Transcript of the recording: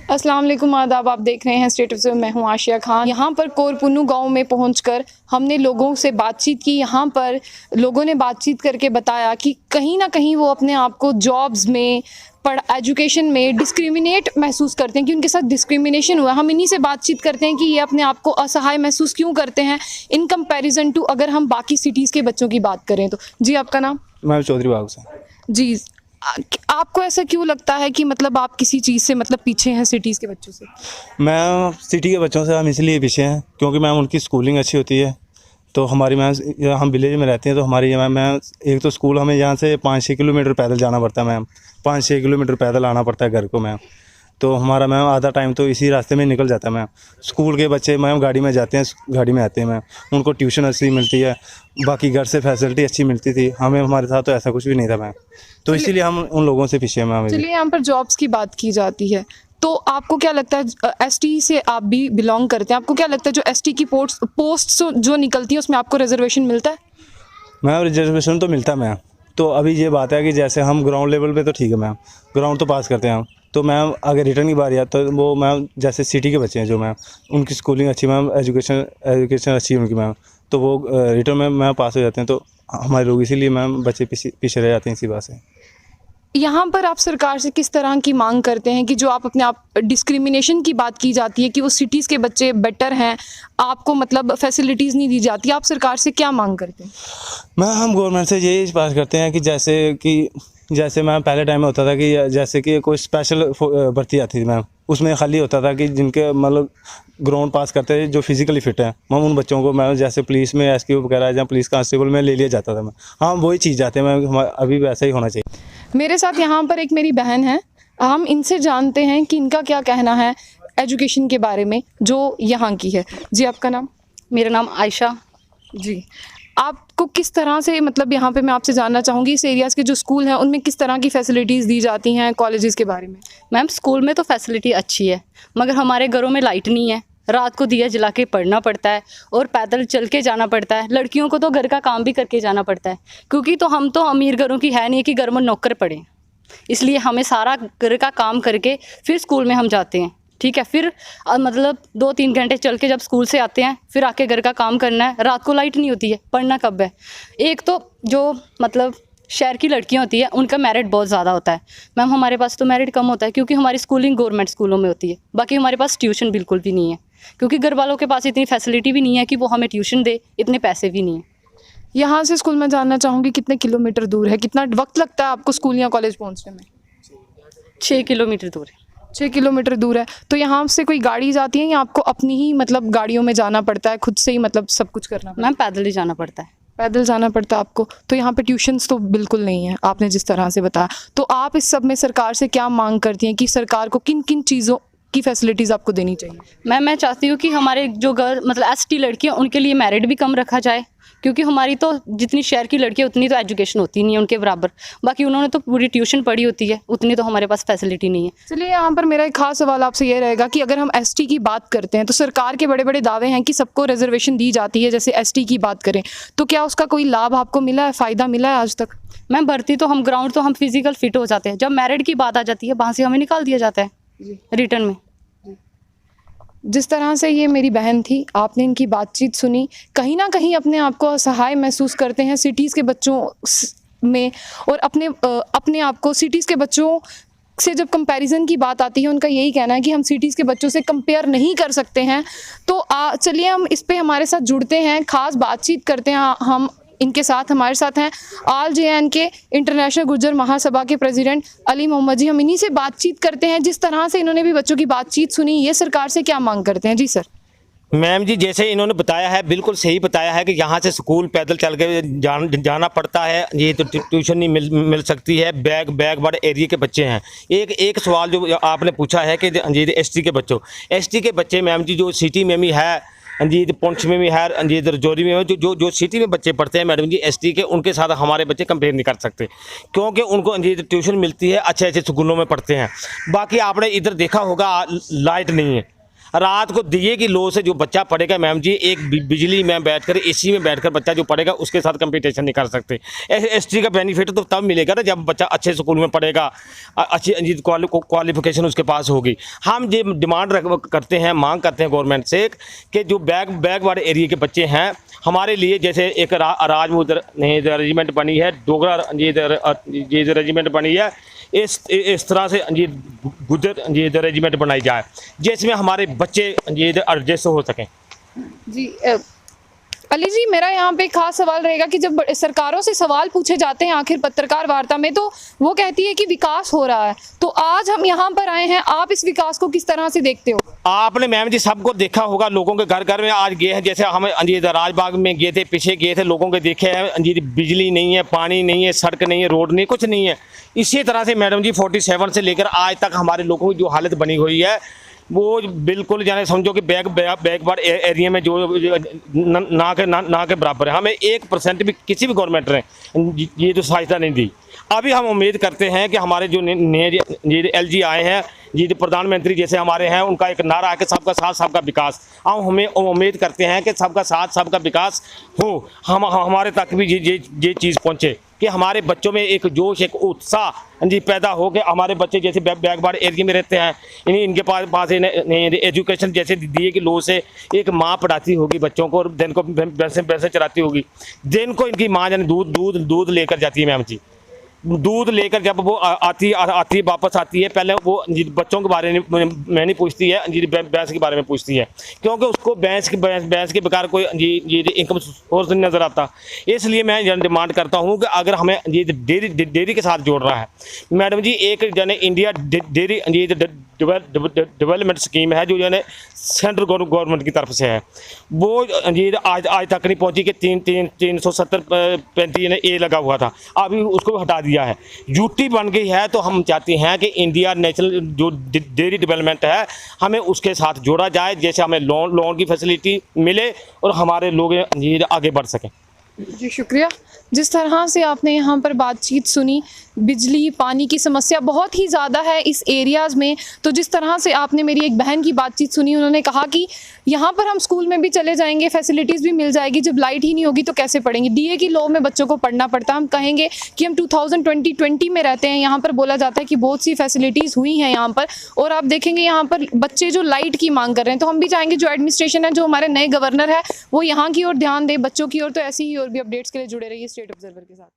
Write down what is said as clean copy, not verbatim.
अस्सलाम वालेकुम, आदाब। आप देख रहे हैं स्टेट ऑफ, मैं हूं आशिया खान। यहाँ पर कोरपुन्नू गांव में पहुंचकर हमने लोगों से बातचीत की। यहाँ पर लोगों ने बातचीत करके बताया कि कहीं ना कहीं वो अपने आप को जॉब्स में, एजुकेशन में डिस्क्रिमिनेट महसूस करते हैं, कि उनके साथ डिस्क्रिमिनेशन हुआ। हम इन्हीं से बातचीत करते हैं कि ये अपने आप को असहाय महसूस क्यों करते हैं इन कंपैरिजन टू अगर हम बाकी सिटीज़ के बच्चों की बात करें तो। जी, आपका नाम? मैं चौधरी बाग से। जी, आपको ऐसा क्यों लगता है कि मतलब आप किसी चीज़ से मतलब पीछे हैं सिटीज़ के बच्चों से? मैं सिटी के बच्चों से हम इसलिए पीछे हैं क्योंकि मैम उनकी स्कूलिंग अच्छी होती है। तो हमारी मैम, हम विलेज में रहते हैं तो हमारी मैम एक तो स्कूल हमें यहाँ से 5-6 किलोमीटर पैदल जाना पड़ता है मैम। 5-6 किलोमीटर पैदल आना पड़ता है घर को मैम। तो हमारा मैम आधा टाइम तो इसी रास्ते में निकल जाता है मैम। स्कूल के बच्चे मैम गाड़ी में जाते हैं, गाड़ी में आते हैं मैम। उनको ट्यूशन अच्छी मिलती है, बाकी घर से फैसिलिटी अच्छी मिलती थी। हमें हमारे साथ तो ऐसा कुछ भी नहीं था मैम। तो इसीलिए हम उन लोगों से पीछे हैं मैम। चलिए, यहाँ पर जॉब्स की बात की जाती है तो आपको क्या लगता है, एसटी से आप भी बिलोंग करते हैं, आपको क्या लगता है जो एसटी की पोस्ट जो निकलती है उसमें आपको रिजर्वेशन मिलता है? मैम रिजर्वेशन तो मिलता है मैम। तो अभी ये बात है कि जैसे हम ग्राउंड लेवल पे तो ठीक है मैम, ग्राउंड तो पास करते हैं हम। तो मैम अगर रिटर्न की बारी आती तो वो मैम जैसे सिटी के बच्चे हैं जो मैम, उनकी स्कूलिंग अच्छी मैम, एजुकेशन अच्छी है उनकी मैम, तो वो रिटर्न में मैम पास हो जाते हैं। तो हमारे लोग इसीलिए मैम बच्चे पीछे रह जाते हैं इसी बात से। यहाँ पर आप सरकार से किस तरह की मांग करते हैं कि जो आप अपने आप डिस्क्रिमिनेशन की बात की जाती है कि वो सिटीज़ के बच्चे बेटर हैं, आपको मतलब फैसिलिटीज़ नहीं दी जाती, आप सरकार से क्या मांग करते हैं? मैम हम गवर्नमेंट से यही बात करते हैं कि जैसे मैम पहले टाइम में होता था कि जैसे कि कोई स्पेशल भर्ती आती थी मैम, उसमें खाली होता था कि जिनके मतलब ग्राउंड पास करते थे, जो फिजिकली फिट है मैम, उन बच्चों को मैम जैसे पुलिस में एसक्यू वगैरह या पुलिस कांस्टेबल में ले लिया जाता था मैम। हाँ, वही चीज़ चाहते हैं मैम, अभी वैसा ही होना चाहिए। मेरे साथ यहाँ पर एक मेरी बहन है, हम इनसे जानते हैं कि इनका क्या कहना है एजुकेशन के बारे में जो यहाँ की है। जी, आपका नाम? मेरा नाम आयशा। जी, आपको किस तरह से मतलब यहाँ पे मैं आपसे जानना चाहूँगी इस एरियाज़ के जो स्कूल हैं उनमें किस तरह की फैसिलिटीज़ दी जाती हैं, कॉलेजेस के बारे में? मैम स्कूल में तो फैसिलिटी अच्छी है, मगर हमारे घरों में लाइट नहीं है। रात को दिया जला के पढ़ना पड़ता है और पैदल चल के जाना पड़ता है। लड़कियों को तो घर का काम भी करके जाना पड़ता है, क्योंकि तो हम तो अमीर घरों की है नहीं कि घर में नौकर पड़े, इसलिए हमें सारा घर का काम करके फिर स्कूल में हम जाते हैं। ठीक है, फिर मतलब 2-3 घंटे चल के जब स्कूल से आते हैं फिर आके घर का काम करना है। रात को लाइट नहीं होती है, पढ़ना कब है? एक तो जो मतलब शहर की लड़कियां होती है उनका मेरिट बहुत ज़्यादा होता है। मैम हमारे पास तो मेरिट कम होता है क्योंकि हमारी स्कूलिंग गवर्नमेंट स्कूलों में होती है। बाकी हमारे पास ट्यूशन बिल्कुल भी नहीं है, क्योंकि घर वालों के पास इतनी फैसिलिटी भी नहीं है कि वो हमें ट्यूशन दे, इतने पैसे भी नहीं है। यहाँ से स्कूल में जानना चाहूँगी कितने किलोमीटर दूर है, कितना वक्त लगता है आपको स्कूल या कॉलेज पहुँचने में? 6 किलोमीटर दूर है। 6 किलोमीटर दूर है। तो यहाँ से कोई गाड़ी जाती है या आपको अपनी ही मतलब गाड़ियों में जाना पड़ता है, खुद से ही मतलब सब कुछ करना पड़ता है? मैम पैदल ही जाना पड़ता है। पैदल जाना पड़ता है आपको। तो यहाँ पे ट्यूशन्स तो बिल्कुल नहीं है, आपने जिस तरह से बताया। तो आप इस सब में सरकार से क्या मांग करती हैं कि सरकार को किन किन चीज़ों की फैसिलिटीज़ आपको देनी चाहिए? मैं चाहती हूँ कि हमारे जो घर मतलब एसटी लड़कियाँ उनके लिए मेरिट भी कम रखा जाए, क्योंकि हमारी तो जितनी शहर की लड़कियाँ उतनी तो एजुकेशन होती नहीं है उनके बराबर। बाकी उन्होंने तो पूरी ट्यूशन पढ़ी होती है, उतनी तो हमारे पास फैसिलिटी नहीं है। चलिए, यहाँ पर मेरा एक खास सवाल आपसे ये रहेगा कि अगर हम एसटी की बात करते हैं तो सरकार के बड़े बड़े दावे हैं कि सबको रिजर्वेशन दी जाती है। जैसे एसटी की बात करें तो क्या उसका कोई लाभ आपको मिला है, फ़ायदा मिला है आज तक? मैम भर्ती तो हम ग्राउंड तो हम फिजिकल फिट हो जाते हैं, जब मेरिट की बात आ जाती है वहाँ से हमें निकाल दिया जाता है रिटर्न में। जिस तरह से ये मेरी बहन थी, आपने इनकी बातचीत सुनी, कहीं ना कहीं अपने आप को असहाय महसूस करते हैं सिटीज़ के बच्चों में, और अपने आप को सिटीज़ के बच्चों से जब कंपैरिजन की बात आती है उनका यही कहना है कि हम सिटीज़ के बच्चों से कंपेयर नहीं कर सकते हैं। तो चलिए हम इस पे हमारे साथ जुड़ते हैं, ख़ास बातचीत करते हैं हम इनके साथ। हमारे साथ हैं ऑल JN के इंटरनेशनल गुर्जर महासभा के प्रेसिडेंट अली मोहम्मद जी। हम इन्हीं से बातचीत करते हैं, जिस तरह से इन्होंने भी बच्चों की बातचीत सुनी, ये सरकार से क्या मांग करते हैं? जी सर। मैम जी, जैसे इन्होंने बताया है बिल्कुल सही बताया है कि यहाँ से स्कूल पैदल चल के जाना पड़ता है, ये तो ट्यूशन नहीं मिल सकती है। बैकवर्ड एरिया के बच्चे हैं। एक सवाल जो आपने पूछा है कि जी एसटी के बच्चे मैम जी जो सिटी में भी है, जी पुंछ में भी है, जी रजौरी में है, जो सिटी में बच्चे पढ़ते हैं मैडम जी एसटी के, उनके साथ हमारे बच्चे कंपेयर नहीं कर सकते, क्योंकि उनको जी ट्यूशन मिलती है, अच्छे स्कूलों में पढ़ते हैं। बाकी आपने इधर देखा होगा लाइट नहीं है। रात को दिए की लो से जो बच्चा पढ़ेगा मैम जी, एक बिजली में बैठकर एसी में बैठकर बच्चा जो पढ़ेगा उसके साथ कंपटीशन नहीं कर सकते। एसटी का बेनिफिट तो तब मिलेगा ना जब बच्चा अच्छे स्कूल में पढ़ेगा, अच्छी क्वालिफिकेशन उसके पास होगी। हम ये डिमांड करते हैं, मांग करते हैं गवर्नमेंट से कि जो बैक वाले एरिया के बच्चे हैं हमारे लिए, जैसे एक राजपूत रेजिमेंट बनी है, डोगरा ये रेजिमेंट बनी है, इस तरह से ये गुजर ये रेजिमेंट बनाई जाए जिसमें हमारे बच्चे ये एडजस्ट हो सकें। जी अली जी, मेरा यहाँ पे खास सवाल रहेगा कि जब सरकारों से सवाल पूछे जाते हैं आखिर पत्रकार वार्ता में, तो वो कहती है कि विकास हो रहा है, तो आज हम यहाँ पर आए हैं, आप इस विकास को किस तरह से देखते हो? आपने मैम जी सबको देखा होगा, लोगों के घर घर में आज गए हैं, जैसे हम राजबाग में गए थे, पीछे गए थे, लोगों के देखे हैं बिजली नहीं है, पानी नहीं है, सड़क नहीं है, रोड नहीं, कुछ नहीं है। इसी तरह से मैडम जी 47 से लेकर आज तक हमारे लोगों की जो हालत बनी हुई है वो बिल्कुल जाने समझो कि बैकवर्ड एरिया में जो ना के बराबर है। हमें 1% भी किसी भी गवर्नमेंट ने ये जो सहायता नहीं दी। अभी हम उम्मीद करते हैं कि हमारे जो नए LG आए हैं, ये प्रधानमंत्री जैसे हमारे हैं, उनका एक नारा है कि सबका साथ सबका विकास। हम हमें उम्मीद करते हैं कि सबका साथ सबका विकास हो, हम हमारे तक भी ये चीज़ पहुँचे कि हमारे बच्चों में एक जोश, एक उत्साह जी पैदा हो कि हमारे बच्चे जैसे बैकवर्ड एरिया में रहते हैं, इनके पास एजुकेशन जैसे दिए कि लो से एक माँ पढ़ाती होगी बच्चों को और दिन को भैंसे चराती होगी, दिन को इनकी माँ जाने दूध लेकर जाती है मैम जी। दूध लेकर जब वो आती वापस आती है, पहले वो बच्चों के बारे में नहीं पूछती है, भैंस के बारे में पूछती है, क्योंकि उसको भैंस के बगैर कोई इनकम सोर्स नहीं नज़र आता। इसलिए मैं डिमांड करता हूँ कि अगर हमें ये डेयरी के साथ जोड़ रहा है मैडम जी, एक जने इंडिया डेयरी डेवलपमेंट स्कीम है जो यानी सेंट्रल गवर्नमेंट की तरफ से है, वो ये आज तक नहीं पहुंची कि 370-35 ए लगा हुआ था, अभी उसको हटा दिया है, यूटी बन गई है। तो हम चाहते हैं कि इंडिया नेशनल जो डेयरी डेवलपमेंट है हमें उसके साथ जोड़ा जाए, जैसे हमें लोन की फैसिलिटी मिले और हमारे लोग ये आगे बढ़ सकें। जी शुक्रिया। जिस तरह से आपने यहाँ पर बातचीत सुनी, बिजली पानी की समस्या बहुत ही ज़्यादा है इस एरियाज़ में, तो जिस तरह से आपने मेरी एक बहन की बातचीत सुनी, उन्होंने कहा कि यहाँ पर हम स्कूल में भी चले जाएंगे, फैसिलिटीज़ भी मिल जाएगी, जब लाइट ही नहीं होगी तो कैसे पढ़ेंगे। DA की लॉ में बच्चों को पढ़ना पड़ता है। हम कहेंगे कि हम 2020 में रहते हैं, यहाँ पर बोला जाता है कि बहुत सी फैसिलिटीज़ हुई हैं यहाँ पर, और आप देखेंगे यहाँ पर बच्चे जो लाइट की मांग कर रहे हैं, तो हम भी चाहेंगे जो एडमिनिस्ट्रेशन है, जो हमारे नए गवर्नर है, वो यहाँ की ओर ध्यान दे, बच्चों की ओर। तो ऐसी ही और भी अपडेट्स के लिए जुड़े रहिए स्टेट ऑब्जर्वर के साथ।